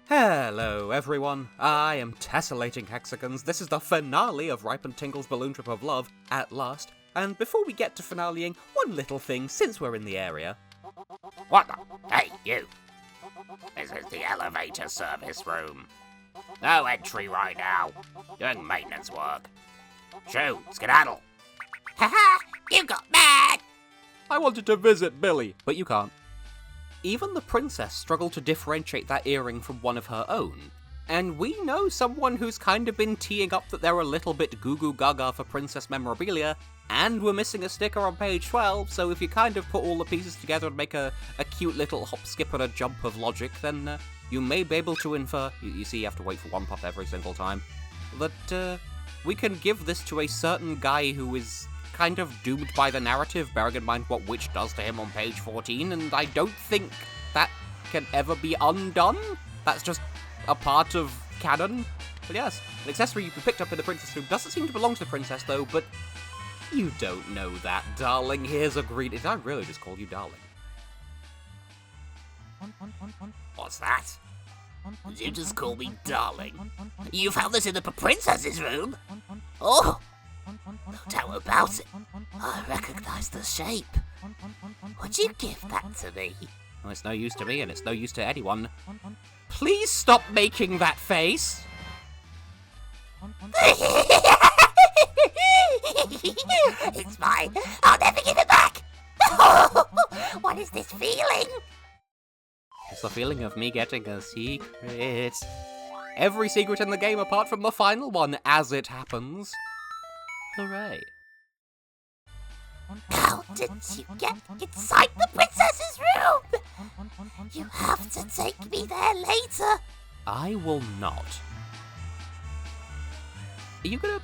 Hello everyone, I am Tessellating Hexagons. This is the finale of Ripened Tingle's Balloon Trip of Love, at last. And before we get to finaleing, one little thing since we're in the area. What the? Hey, you! This is the elevator service room. No entry right now. Doing maintenance work. Shoo, skedaddle! Haha! You got mad! I wanted to visit Billy, but you can't. Even the princess struggled to differentiate that earring from one of her own. And we know someone who's kind of been teeing up that they're a little bit goo-goo gaga for princess memorabilia, and we're missing a sticker on page 12, so if you kind of put all the pieces together and make a cute little hop, skip, and a jump of logic, then you may be able to infer, you see you have to wait for one pop every single time, that we can give this to a certain guy who is kind of doomed by the narrative, bearing in mind what Witch does to him on page 14, and I don't think that can ever be undone. That's just a part of canon. But yes, an accessory you can pick up in the princess room doesn't seem to belong to the princess though, but you don't know that, darling. Here's a greet. Did I really just call you darling? What's that? Did you just call me darling? You found this in the princess's room? Oh! No doubt about it. I recognise the shape. Would you give that to me? Well, it's no use to me, and it's no use to anyone. Please stop making that face! It's mine. I'll never give it back. What is this feeling? It's the feeling of me getting a secret. Every secret in the game apart from the final one, as it happens. Hooray. How did you get inside the princess's room? You have to take me there later. I will not. Are you gonna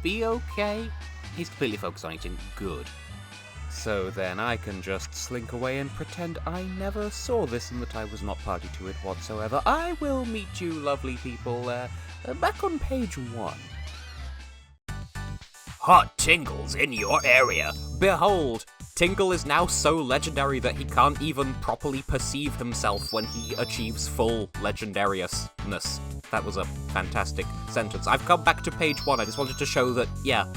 be okay? He's completely focused on eating. Good. So then I can just slink away and pretend I never saw this and that I was not party to it whatsoever. I will meet you lovely people back on page 1. Hot Tingle's in your area. Behold, Tingle is now so legendary that he can't even properly perceive himself when he achieves full legendariness. That was a fantastic sentence. I've come back to page 1. I just wanted to show that, yeah,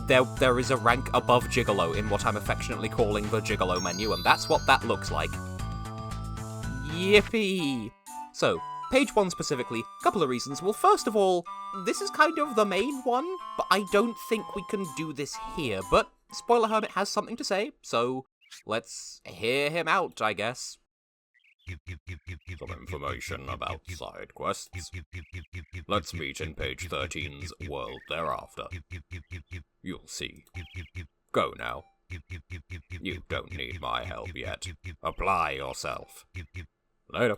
there is a rank above Gigolo in what I'm affectionately calling the Gigolo menu, and that's what that looks like. Yippee! So, page 1 specifically, couple of reasons. Well, first of all, this is kind of the main one, but I don't think we can do this here. But Spoiler Hermit has something to say, so let's hear him out, I guess. Some information about side quests. Let's meet in page 13's world thereafter. You'll see. Go now. You don't need my help yet. Apply yourself. Later.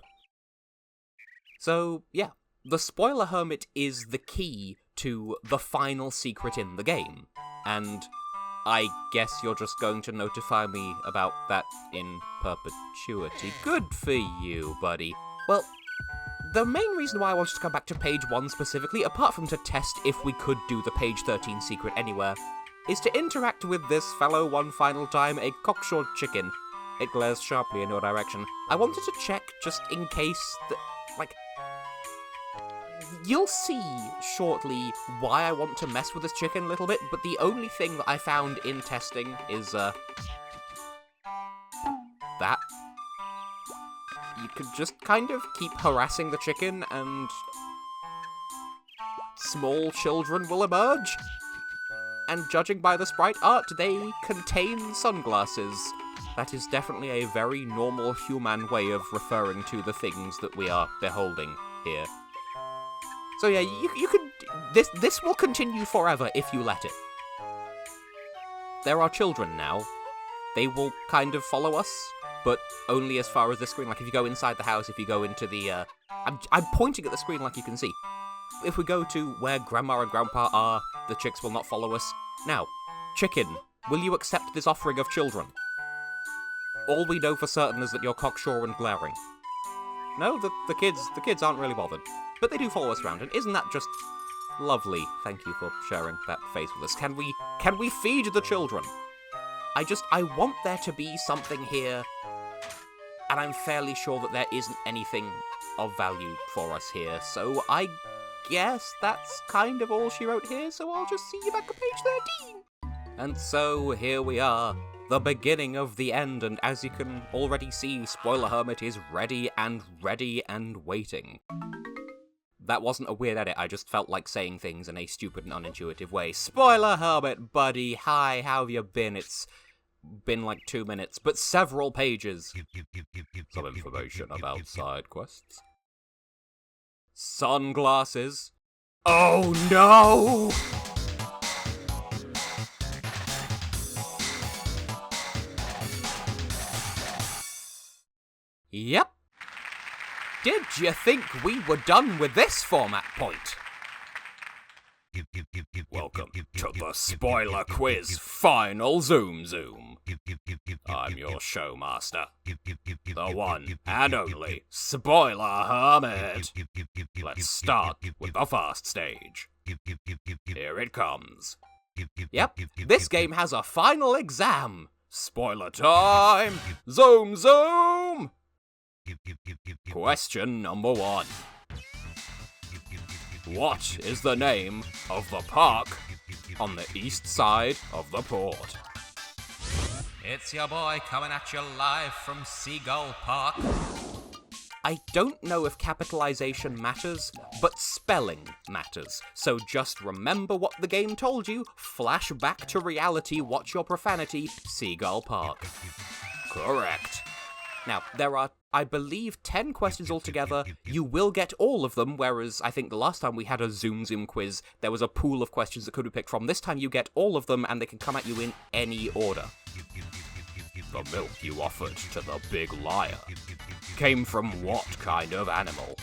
So, yeah, the Spoiler Hermit is the key to the final secret in the game, and I guess you're just going to notify me about that in perpetuity. Good for you, buddy. Well, the main reason why I wanted to come back to page 1 specifically, apart from to test if we could do the page 13 secret anywhere, is to interact with this fellow one final time, a cocksure chicken. It glares sharply in your direction. I wanted to check just in case that, like, you'll see shortly why I want to mess with this chicken a little bit, but the only thing that I found in testing is, that. You could just kind of keep harassing the chicken and small children will emerge. And judging by the sprite art, they contain sunglasses. That is definitely a very normal human way of referring to the things that we are beholding here. So yeah, you could... This will continue forever if you let it. There are children now. They will kind of follow us, but only as far as the screen. Like, if you go inside the house, if you go into the... I'm pointing at the screen like you can see. If we go to where Grandma and Grandpa are, the chicks will not follow us. Now, chicken, will you accept this offering of children? All we know for certain is that you're cocksure and glaring. No, the kids aren't really bothered. But they do follow us around, and isn't that just lovely? Thank you for sharing that face with us. Can we feed the children? I want there to be something here, and I'm fairly sure that there isn't anything of value for us here, so I guess that's kind of all she wrote here, so I'll just see you back at page 13. And so here we are, the beginning of the end, and as you can already see, Spoiler Hermit is ready and waiting. That wasn't a weird edit, I just felt like saying things in a stupid and unintuitive way. Spoiler Hermit, buddy, hi, how have you been? It's been like 2 minutes, but several pages. Some information about side quests. Sunglasses. Oh no! Yep. Did you think we were done with this format point? Welcome to the Spoiler Quiz Final Zoom. I'm your showmaster, the one and only Spoiler Hermit. Let's start with the first stage. Here it comes. Yep, this game has a final exam. Spoiler time! Zoom! Question number 1. What is the name of the park on the east side of the port? It's your boy coming at you live from Seagull Park. I don't know if capitalization matters, but spelling matters. So just remember what the game told you, flash back to reality, watch your profanity, Seagull Park. Correct. Now, there are, I believe, 10 questions altogether. You will get all of them, whereas I think the last time we had a Zoom quiz, there was a pool of questions that could be picked from. This time you get all of them, and they can come at you in any order. The milk you offered to the big liar came from what kind of animal?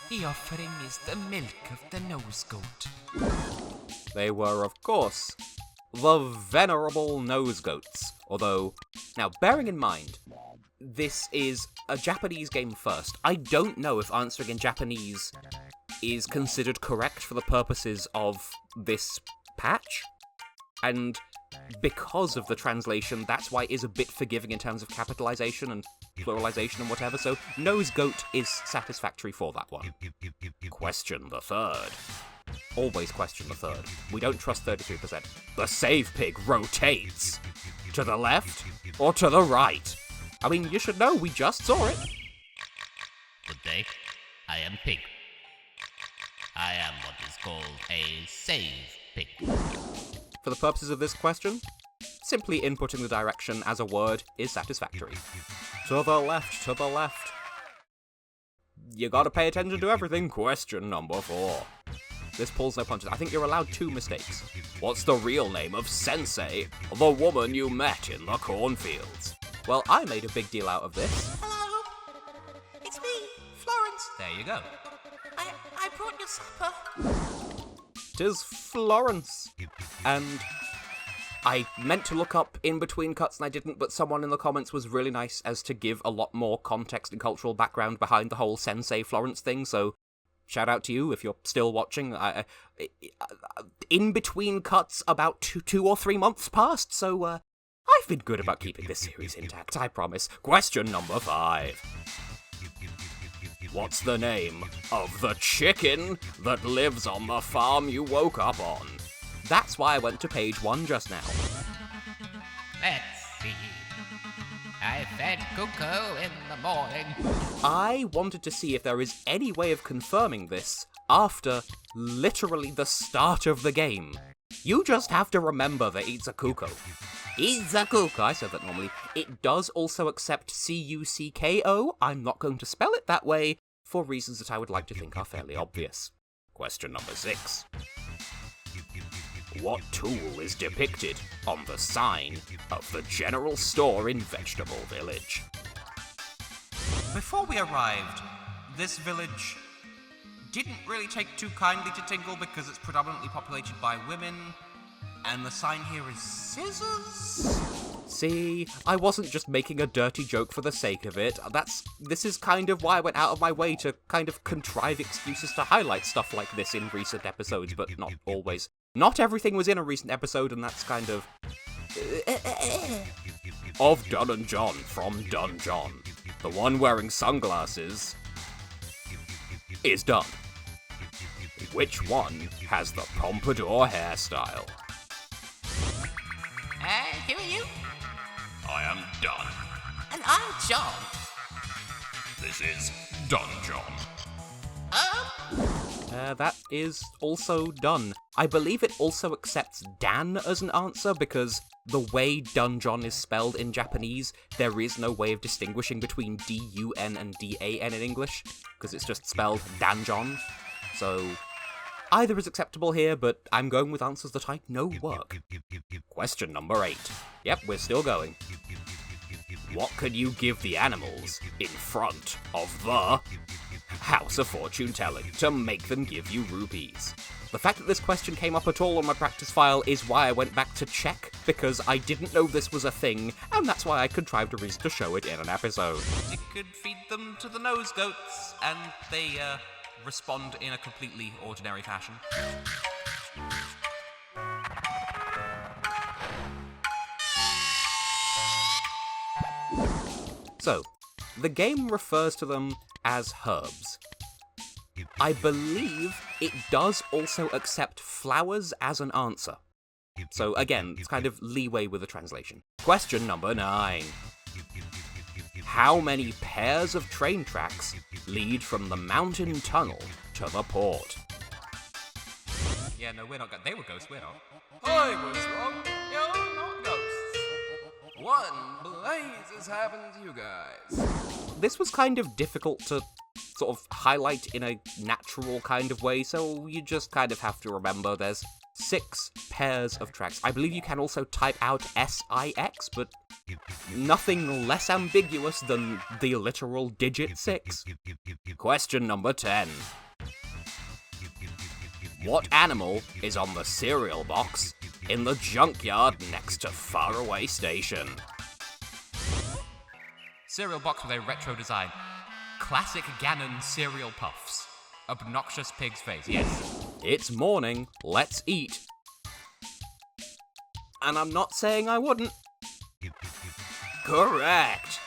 The offering is the milk of the nose goat. They were, of course, the venerable nose goats. Although, now bearing in mind, this is a Japanese game first. I don't know if answering in Japanese is considered correct for the purposes of this patch. And because of the translation, that's why it is a bit forgiving in terms of capitalization and pluralization and whatever, so nose goat is satisfactory for that one. Question the third. Always question the third. We don't trust 33%. The save pig rotates. To the left or to the right? I mean, you should know, we just saw it. Good day. I am Pig. I am what is called a save pig. For the purposes of this question, simply inputting the direction as a word is satisfactory. To the left, to the left. You gotta pay attention to everything. Question number 4. This pulls no punches. I think you're allowed 2 mistakes. What's the real name of Sensei, the woman you met in the cornfields? Well, I made a big deal out of this. Hello? It's me, Florence. There you go. I brought your supper. 'Tis Florence. And I meant to look up in between cuts and I didn't, but someone in the comments was really nice as to give a lot more context and cultural background behind the whole Sensei Florence thing, so shout out to you if you're still watching. In between cuts, about 2 or 3 months passed, so I've been good about keeping this series intact, I promise. Question number 5. What's the name of the chicken that lives on the farm you woke up on? That's why I went to page 1 just now. Let's see. I fed Cuckoo in the morning. I wanted to see if there is any way of confirming this after literally the start of the game. You just have to remember that it's a cuckoo. It's a cuckoo. I said that normally. It does also accept C-U-C-K-O. I'm not going to spell it that way for reasons that I would like to think are fairly obvious. Question number 6. What tool is depicted on the sign of the general store in Vegetable Village? Before we arrived, this village didn't really take too kindly to Tingle because it's predominantly populated by women, and the sign here is scissors? See, I wasn't just making a dirty joke for the sake of it. This is kind of why I went out of my way to kind of contrive excuses to highlight stuff like this in recent episodes, but not always. Not everything was in a recent episode, and that's kind of... Of Dun and John from Dun John. the one wearing sunglasses, is done. Which one has the pompadour hairstyle? Who are you? I am done. And I'm John. This is Done John. That is also done. I believe it also accepts Dan as an answer because the way Dungeon is spelled in Japanese, there is no way of distinguishing between D-U-N and D-A-N in English, because it's just spelled Danjon. So, either is acceptable here, but I'm going with answers that I know work. Question number 8. Yep, we're still going. What can you give the animals in front of the House of Fortune Telling to make them give you rupees? The fact that this question came up at all on my practice file is why I went back to check, because I didn't know this was a thing, and that's why I contrived a reason to show it in an episode. You could feed them to the nose goats, and they, respond in a completely ordinary fashion. So, the game refers to them as herbs. I believe it does also accept flowers as an answer. So again, it's kind of leeway with the translation. Question number 9. How many pairs of train tracks lead from the mountain tunnel to the port? Yeah, no, we're not they were ghosts, we're not. I was wrong. You're not ghosts. One blaze has happened to you guys. This was kind of difficult to sort of highlight in a natural kind of way, so you just kind of have to remember there's 6 pairs of tracks. I believe you can also type out S-I-X, but nothing less ambiguous than the literal digit 6. Question number 10. What animal is on the cereal box in the junkyard next to Faraway Station? Cereal box with a retro design. Classic Ganon cereal puffs. Obnoxious pig's face. Yes. It's morning, let's eat. And I'm not saying I wouldn't. Correct.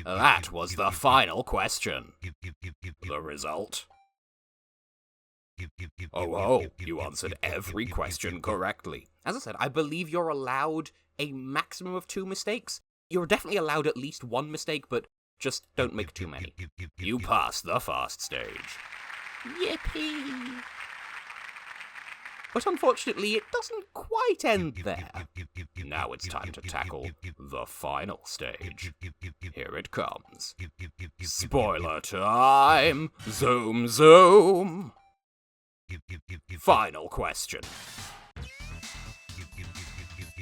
That was the final question. The result? Oh, you answered every question correctly. As I said, I believe you're allowed a maximum of 2 mistakes. You're definitely allowed at least 1 mistake, but just don't make too many. You passed the fast stage. Yippee! But unfortunately, it doesn't quite end there. Now it's time to tackle the final stage. Here it comes. Spoiler time! Zoom, zoom! Final question.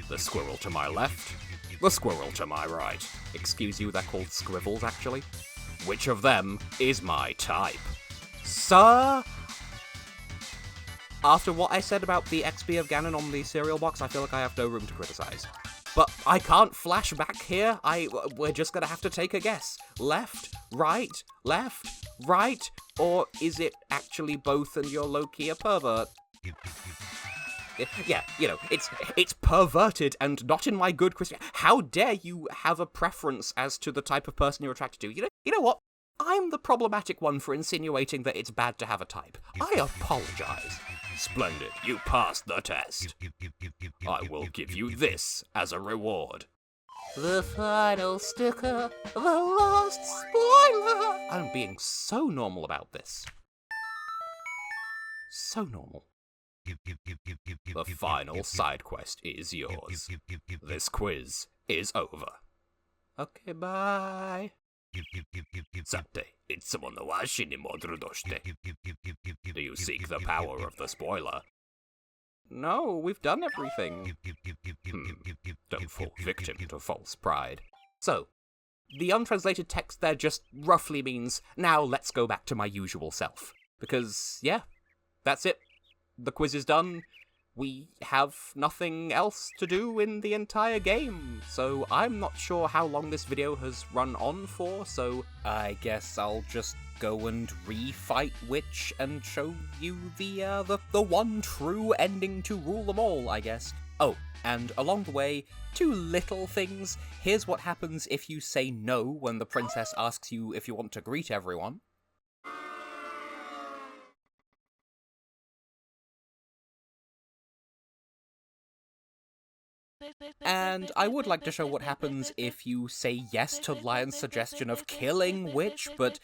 The squirrel to my left, the squirrel to my right. Excuse you, they're called squirrels, actually. Which of them is my type? Sir? After what I said about the XP of Ganon on the cereal box, I feel like I have no room to criticize. But I can't flash back here. We're just gonna have to take a guess. Left, right, or is it actually both and you're low-key a pervert? Yeah, you know, it's perverted and not in my good Christian. How dare you have a preference as to the type of person you're attracted to? You know what? I'm the problematic one for insinuating that it's bad to have a type. I apologize. Splendid, you passed the test. I will give you this as a reward. The final sticker, the last spoiler. I'm being so normal about this. So normal. The final side quest is yours. This quiz is over. Okay, bye. さて、いつものわしに戻るとして。Do you seek the power of the spoiler? No, we've done everything. Don't fall victim to false pride. So, the untranslated text there just roughly means, now let's go back to my usual self. Because, yeah, that's it. The quiz is done. We have nothing else to do in the entire game, so I'm not sure how long this video has run on for, so I guess I'll just go and re-fight Witch and show you the one true ending to rule them all, I guess. Oh, and along the way, 2 little things. Here's what happens if you say no when the princess asks you if you want to greet everyone. And I would like to show what happens if you say yes to Lion's suggestion of killing Witch, but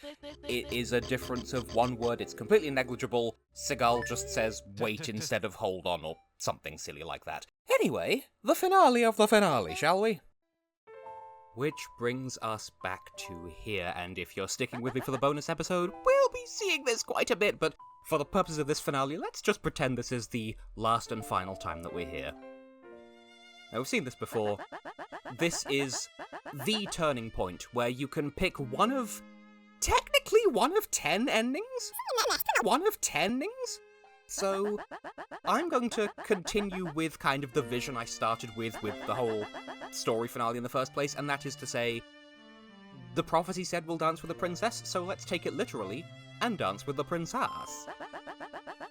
it is a difference of 1 word, it's completely negligible. Seagull just says wait instead of hold on, or something silly like that. Anyway, the finale of the finale, shall we? Which brings us back to here, and if you're sticking with me for the bonus episode, we'll be seeing this quite a bit, but for the purposes of this finale, let's just pretend this is the last and final time that we're here. Now, we've seen this before. This is the turning point where you can pick technically one of 10 endings? 1 of 10 endings? So, I'm going to continue with kind of the vision I started with the whole story finale in the first place, and that is to say, the prophecy said we'll dance with the princess, so let's take it literally and dance with the princess.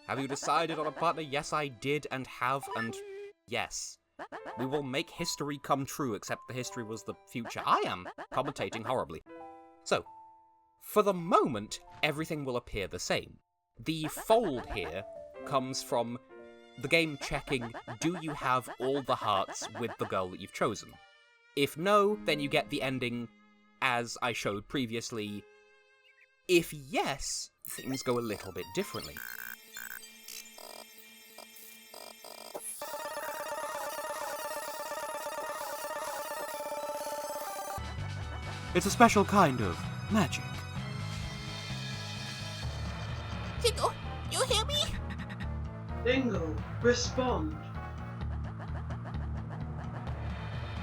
Have you decided on a partner? Yes, I did, and have, and yes. We will make history come true, except the history was the future. I am commentating horribly. So, for the moment, everything will appear the same. The fold here comes from the game checking, do you have all the hearts with the girl that you've chosen? If no, then you get the ending as I showed previously. If yes, things go a little bit differently. It's a special kind of magic. Tingle, you hear me? Tingle, respond.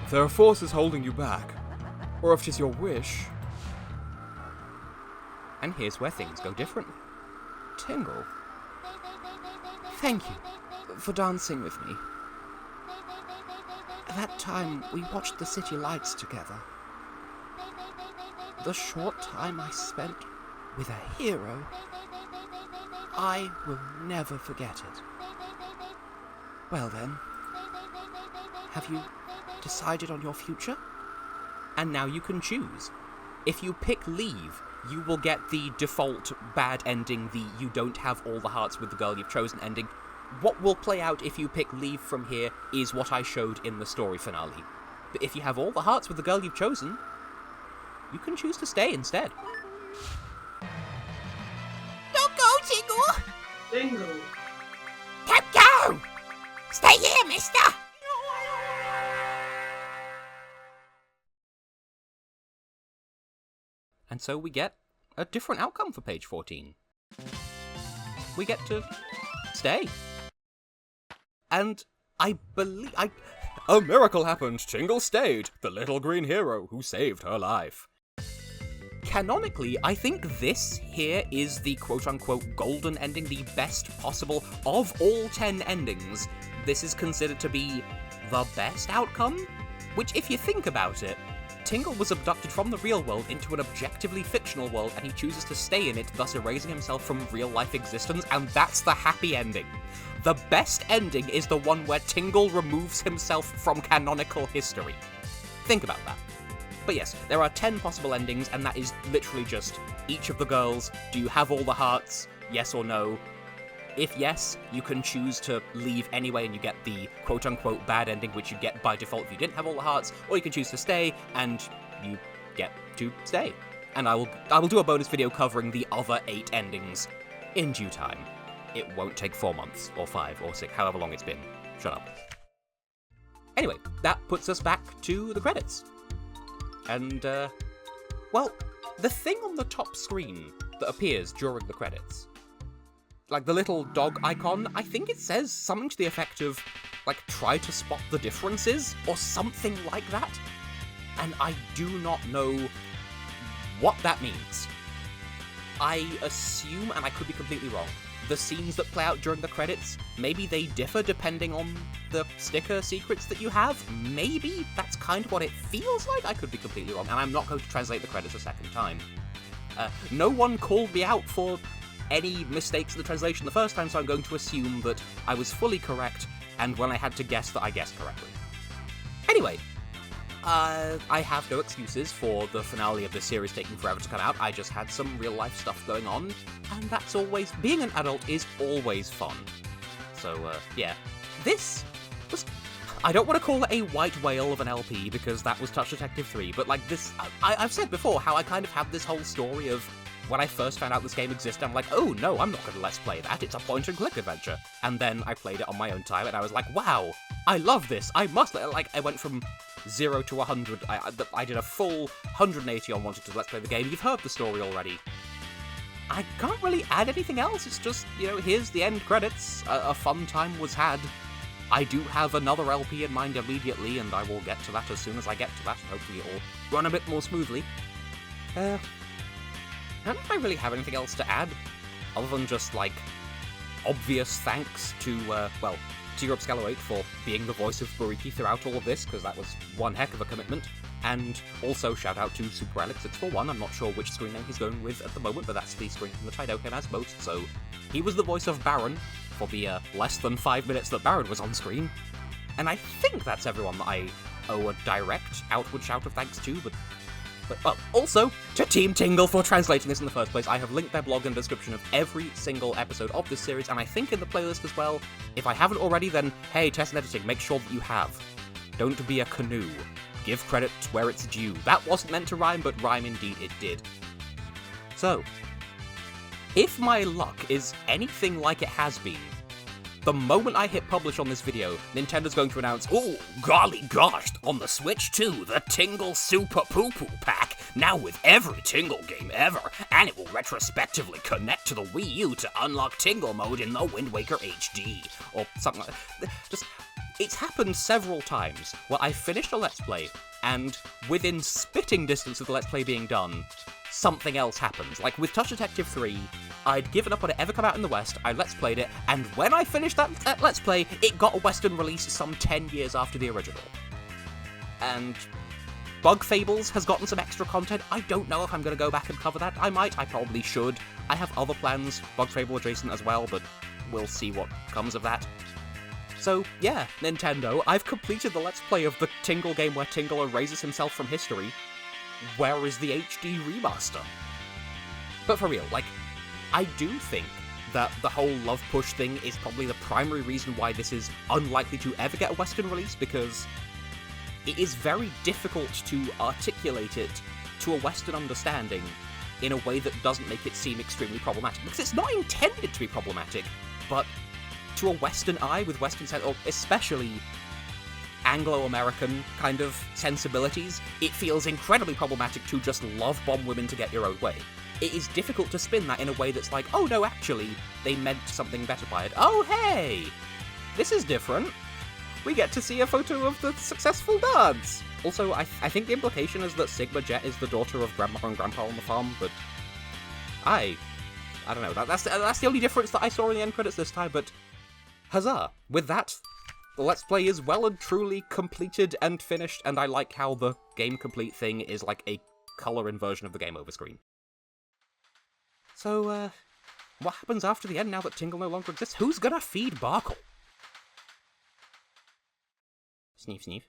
If there are forces holding you back, or if 'tis your wish... And here's where things go differently. Tingle, thank you for dancing with me. That time we watched the city lights together. The short time I spent with a hero, I will never forget it. Well then, have you decided on your future? And now you can choose. If you pick leave, you will get the default bad ending, the you don't have all the hearts with the girl you've chosen ending. What will play out if you pick leave from here is what I showed in the story finale. But if you have all the hearts with the girl you've chosen, you can choose to stay instead. Don't go, Tingle! Tingle, Don't go! Stay here, mister! And so we get a different outcome for page 14. We get to stay. And I believe A miracle happened. Tingle stayed, the little green hero who saved her life. canonically, I think this here is the quote-unquote golden ending, the best possible of all 10 endings. This is considered to be the best outcome, which if you think about it, Tingle was abducted from the real world into an objectively fictional world, and he chooses to stay in it, thus erasing himself from real-life existence, and that's the happy ending. The best ending is the one where Tingle removes himself from canonical history. Think about that. But yes, there are 10 possible endings, and that is literally just each of the girls. Do you have all the hearts? Yes or no? If yes, you can choose to leave anyway and you get the quote-unquote bad ending, which you get by default if you didn't have all the hearts, or you can choose to stay and you get to stay. And I will do a bonus video covering the other 8 endings in due time. It won't take 4 months, or 5, or 6, however long it's been. Shut up. Anyway, that puts us back to the credits. And, well, the thing on the top screen that appears during the credits, like the little dog icon, I think it says something to the effect of, like, try to spot the differences, or something like that. And I do not know what that means. I assume, and I could be completely wrong, the scenes that play out during the credits, maybe they differ depending on the sticker secrets that you have. Maybe that's kind of what it feels like. I could be completely wrong, and I'm not going to translate the credits a second time. No one called me out for any mistakes in the translation the first time, so I'm going to assume that I was fully correct and when I had to guess that I guessed correctly. Anyway, I have no excuses for the finale of this series taking forever to come out. I just had some real-life stuff going on, and that's always... being an adult is always fun. So, yeah. This was... I don't want to call it a white whale of an LP, because that was Touch Detective 3, but like this... I've said before how I kind of had this whole story of... when I first found out this game existed, I'm like, oh no, I'm not going to let's play that, it's a point-and-click adventure. And then I played it on my own time, and I was like, wow, I love this, I must... Like, I went from 0 to 100, I did a full 180 on wanting to let's play the game. You've heard the story already. I can't really add anything else, it's just, you know, here's the end credits, a fun time was had. I do have another LP in mind immediately, and I will get to that as soon as I get to that, and hopefully it'll run a bit more smoothly. I don't think I really have anything else to add, other than just, like, obvious thanks to, well, to Europe Scalo 8 for being the voice of Buriki throughout all of this, because that was one heck of a commitment. And also shout out to Super Alex 641, I'm not sure which screen name he's going with at the moment, but that's the screen name that I know him as most, so he was the voice of Baron for the less than 5 minutes that Baron was on screen. And I think that's everyone that I owe a direct outward shout of thanks to, but well, also to Team Tingle for translating this in the first place. I have linked their blog in the description of every single episode of this series, and I think in the playlist as well. If I haven't already, then hey, Tessellating, make sure that you have. Don't be a canoe. Give credit where it's due. That wasn't meant to rhyme, but rhyme indeed it did. So, if my luck is anything like it has been, the moment I hit publish on this video, Nintendo's going to announce, Oh, golly gosh, on the Switch too, the Tingle Super Poo Poo Pack, now with every Tingle game ever, and it will retrospectively connect to the Wii U to unlock Tingle mode in the Wind Waker HD. or something like that. Just, it's happened several times where I finished a Let's Play, and within spitting distance of the Let's Play being done, something else happens. Like with Touch Detective 3, I'd given up on it ever come out in the West, I Let's Played it, and when I finished that Let's Play, it got a Western release some 10 years after the original. And Bug Fables has gotten some extra content. I don't know if I'm going to go back and cover that. I might, I probably should. I have other plans, Bug Fable adjacent as well, but we'll see what comes of that. So, yeah, Nintendo, I've completed the Let's Play of the Tingle game where Tingle erases himself from history. Where is the HD remaster? But for real, like, I do think that the whole Love Push thing is probably the primary reason why this is unlikely to ever get a Western release, because it is very difficult to articulate it to a Western understanding in a way that doesn't make it seem extremely problematic. Because it's not intended to be problematic, but to a Western eye with Western or especially Anglo-American kind of sensibilities, it feels incredibly problematic to just love bomb women to get your own way. It is difficult to spin that in a way that's like, oh no, actually, they meant something better by it. Oh hey, this is different. We get to see a photo of the successful dance. Also, I think the implication is that Sigma Jet is the daughter of Grandma and Grandpa on the farm, but I don't know. That's the only difference that I saw in the end credits this time, but huzzah! With that, the Let's Play is well and truly completed and finished, and I like how the game complete thing is like a color inversion of the game over screen. So, what happens after the end now that Tingle no longer exists? Who's gonna feed Barkle? Sneef, sneef.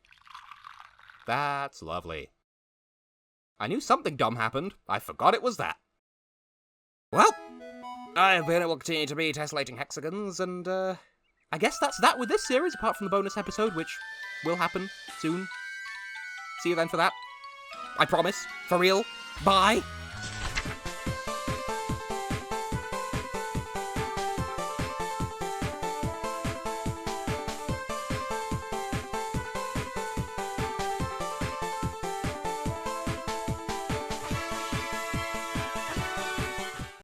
That's lovely. I knew something dumb happened. I forgot it was that. Well, I've been and will continue to be Tessellating Hexagons, and, I guess that's that with this series, apart from the bonus episode, which will happen soon. See you then for that. I promise. For real. Bye!